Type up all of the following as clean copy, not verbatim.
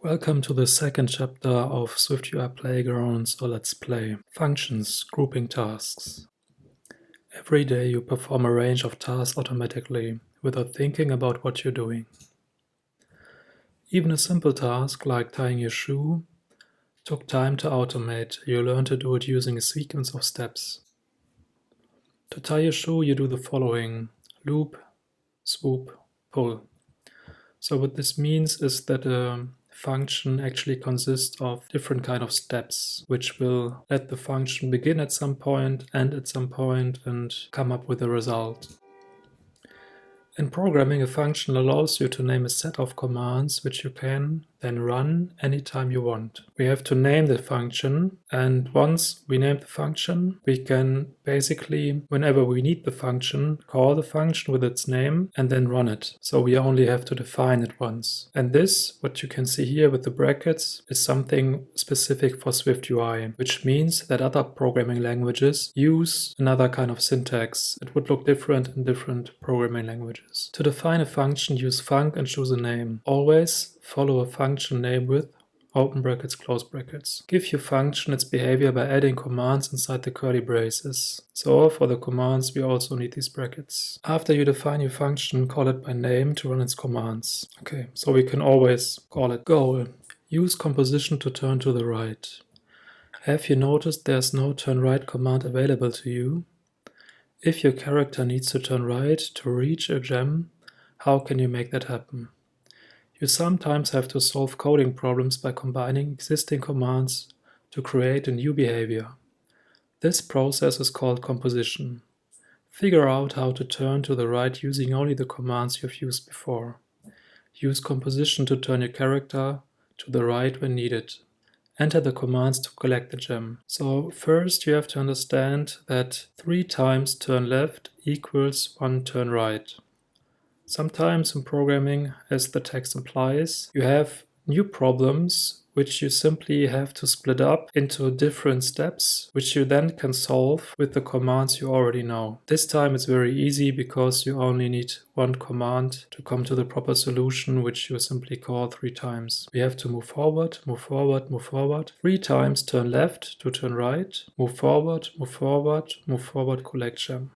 Welcome to the second chapter of SwiftUI Playgrounds, or Let's Play. Functions, grouping tasks. Every day you perform a range of tasks automatically, without thinking about what you're doing. Even a simple task like tying your shoe took time to automate. You learn to do it using a sequence of steps. To tie your shoe, you do the following: loop, swoop, pull. So what this means is that a function actually consists of different kind of steps, which will let the function begin at some point, end at some point, and come up with a result. In programming, a function allows you to name a set of commands which you can then run anytime you want. We have to name the function, and once we name the function, we can basically, whenever we need the function, call the function with its name and then run it. So we only have to define it once. And this, what you can see here with the brackets, is something specific for SwiftUI, which means that other programming languages use another kind of syntax. It would look different in different programming languages. To define a function, use func and choose a name. Always follow a function name with open brackets, close brackets. Give your function its behavior by adding commands inside the curly braces. So for the commands, we also need these brackets. After you define your function, call it by name to run its commands. Okay, so we can always call it goal. Use composition to turn to the right. Have you noticed there's no turn right command available to you? If your character needs to turn right to reach a gem, how can you make that happen? You sometimes have to solve coding problems by combining existing commands to create a new behavior. This process is called composition. Figure out how to turn to the right using only the commands you've used before. Use composition to turn your character to the right when needed. Enter the commands to collect the gem. So first you have to understand that 3 times turn left equals 1 turn right. Sometimes in programming, as the text implies, you have new problems which you simply have to split up into different steps, which you then can solve with the commands you already know. This time it's very easy because you only need one command to come to the proper solution, which you simply call 3 times. We have to move forward, move forward, move forward. 3 times turn left to turn right, move forward, move forward, move forward, collect gem.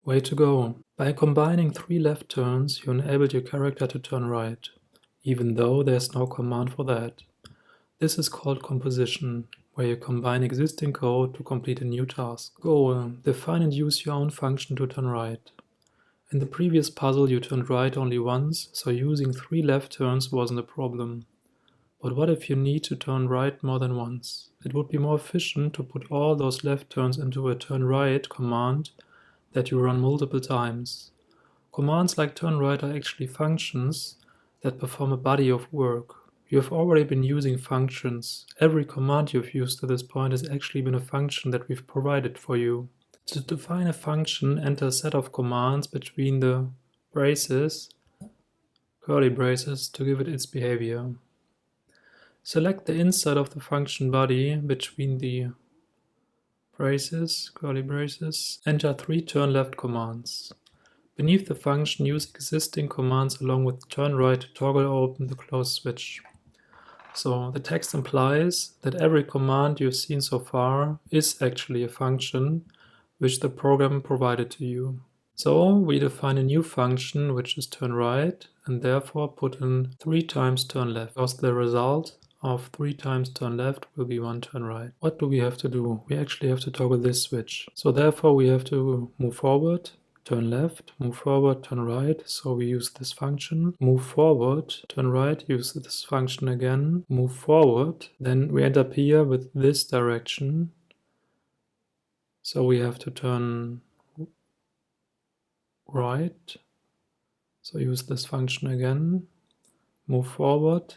Way to go! By combining 3 left turns, you enabled your character to turn right, even though there's no command for that. This is called composition, where you combine existing code to complete a new task. Goal: define and use your own function to turn right. In the previous puzzle you turned right only once, so using 3 left turns wasn't a problem. But what if you need to turn right more than once? It would be more efficient to put all those left turns into a turn right command that you run multiple times. Commands like turn right are actually functions that perform a body of work. You have already been using functions. Every command you've used to this point has actually been a function that we've provided for you. To define a function, enter a set of commands between the braces, curly braces, to give it its behavior. Select the inside of the function body between the braces, curly braces. Enter 3 turn left commands. Beneath the function, use existing commands along with turn right to toggle open the close switch. So the text implies that every command you've seen so far is actually a function which the program provided to you. So we define a new function which is turn right and therefore put in 3 times turn left, because the result of 3 times turn left will be 1 turn right. What do we have to do? We actually have to toggle this switch. So therefore we have to move forward, turn left, move forward, turn right, so we use this function. Move forward, turn right, use this function again. Move forward, then we end up here with this direction. So we have to turn right, so use this function again. Move forward,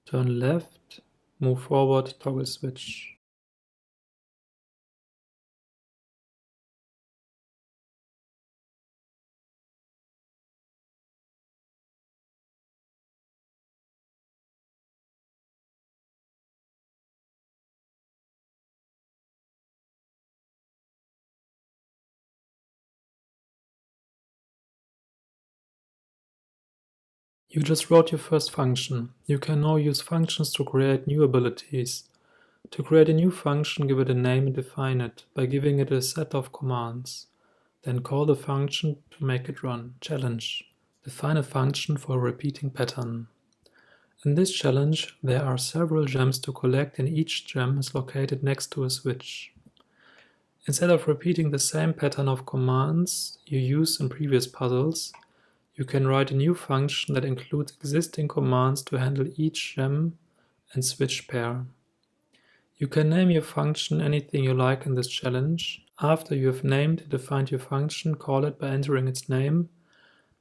turn left, move forward, toggle switch. You just wrote your first function. You can now use functions to create new abilities. To create a new function, give it a name and define it by giving it a set of commands. Then call the function to make it run. Challenge. Define a function for a repeating pattern. In this challenge, there are several gems to collect and each gem is located next to a switch. Instead of repeating the same pattern of commands you used in previous puzzles, you can write a new function that includes existing commands to handle each gem and switch pair. You can name your function anything you like in this challenge. After you have named and defined your function, call it by entering its name,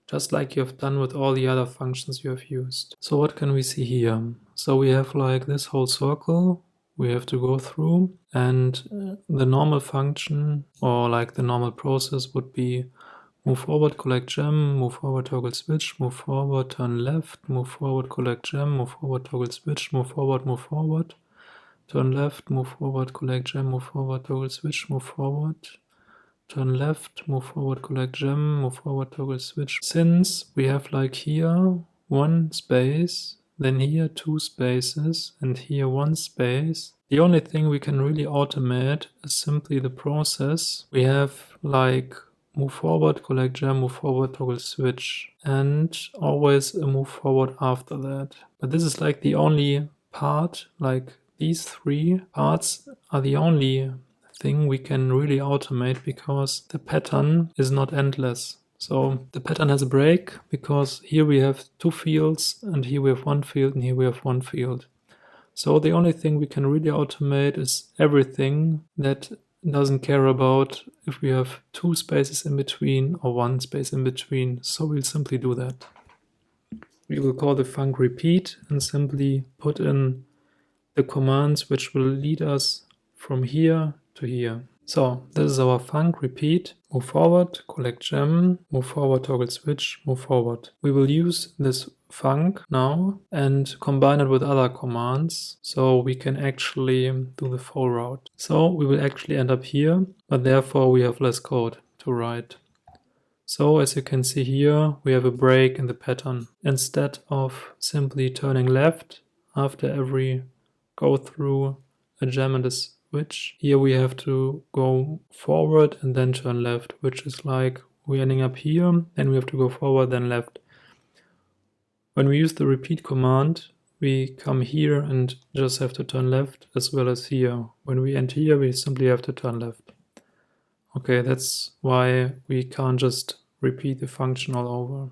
just like you have done with all the other functions you have used. So what can we see here? So we have like this whole circle we have to go through, and the normal function or like the normal process would be move forward, collect gem, move forward, toggle switch, move forward, turn left, move forward, collect gem, move forward, toggle switch, move forward, turn left, move forward, collect gem, move forward, toggle switch, move forward, turn left, move forward, collect gem, move forward, toggle switch. Since we have like here one space, then here two spaces, and here one space, the only thing we can really automate is simply the process. We have like move forward, collect gem, move forward, toggle switch, and always a move forward after that. But this is like the only part, like these three parts are the only thing we can really automate because the pattern is not endless. So the pattern has a break because here we have two fields and here we have one field and here we have one field. So the only thing we can really automate is everything that doesn't care about if we have two spaces in between or one space in between. So we'll simply do that. We will call the func repeat and simply put in the commands which will lead us from here to here. So this is our func repeat. Move forward, collect gem, move forward, toggle switch, move forward. We will use this func now and combine it with other commands so we can actually do the full route. So we will actually end up here, but therefore we have less code to write. So as you can see here, we have a break in the pattern. Instead of simply turning left after every go through a gem and a switch, here we have to go forward and then turn left, which is like we're ending up here, then we have to go forward, then left. When we use the repeat command, we come here and just have to turn left as well as here. When we end here, we simply have to turn left. Okay, that's why we can't just repeat the function all over.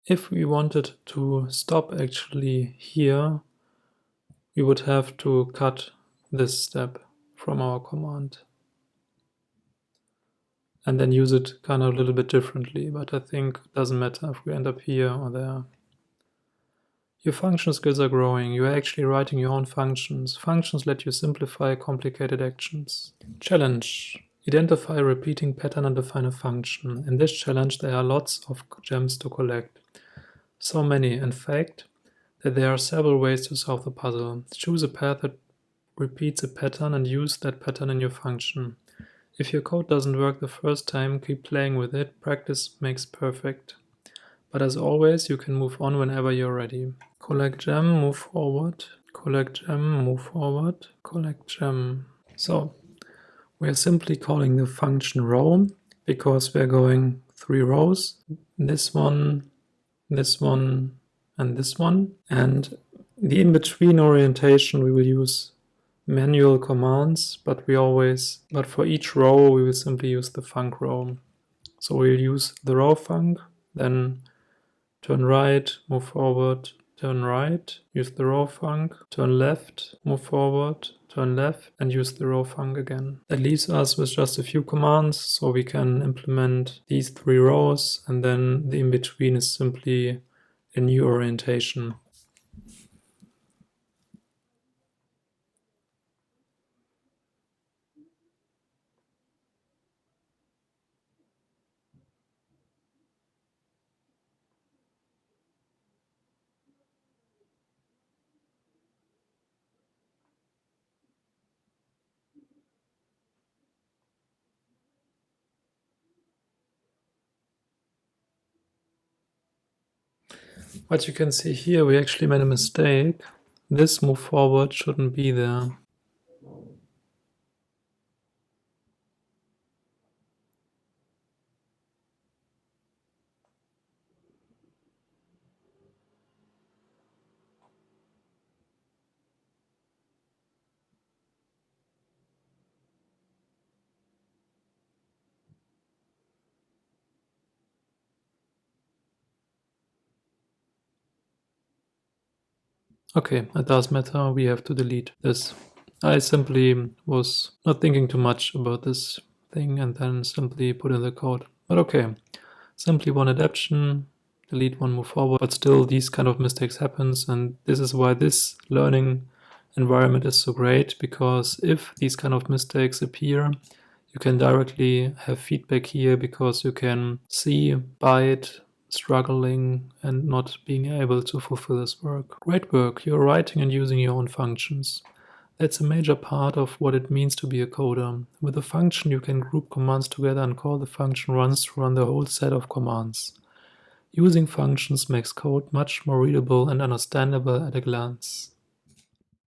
If we wanted to stop actually here, we would have to cut this step from our command and then use it kind of a little bit differently, but I think it doesn't matter if we end up here or there. Your function skills are growing. You are actually writing your own functions. Functions let you simplify complicated actions. Challenge. Identify a repeating pattern and define a function. In this challenge, there are lots of gems to collect. So many, in fact, that there are several ways to solve the puzzle. Choose a path that repeats a pattern and use that pattern in your function. If your code doesn't work the first time, keep playing with it. Practice makes perfect. But as always, you can move on whenever you're ready. Collect gem, move forward. Collect gem, move forward. Collect gem. So we are simply calling the function row because we're going 3 rows. This one, and this one. And the in-between orientation we will use manual commands, but for each row we will simply use the func row. So we'll use the row func, then turn right, move forward, turn right, use the row func, turn left, move forward, turn left, and use the row func again. That leaves us with just a few commands, so we can implement these 3 rows, and then the in-between is simply a new orientation. But you can see here we actually made a mistake. This move forward shouldn't be there. Okay, it does matter, we have to delete this. I simply was not thinking too much about this thing and then simply put in the code. But okay, simply one adaptation, delete one move forward, but still these kind of mistakes happens, and this is why this learning environment is so great, because if these kind of mistakes appear, you can directly have feedback here because you can see Byte struggling and not being able to fulfill this work. Great work, you're writing and using your own functions. That's a major part of what it means to be a coder. With a function, you can group commands together and call the function runs to run the whole set of commands. Using functions makes code much more readable and understandable at a glance.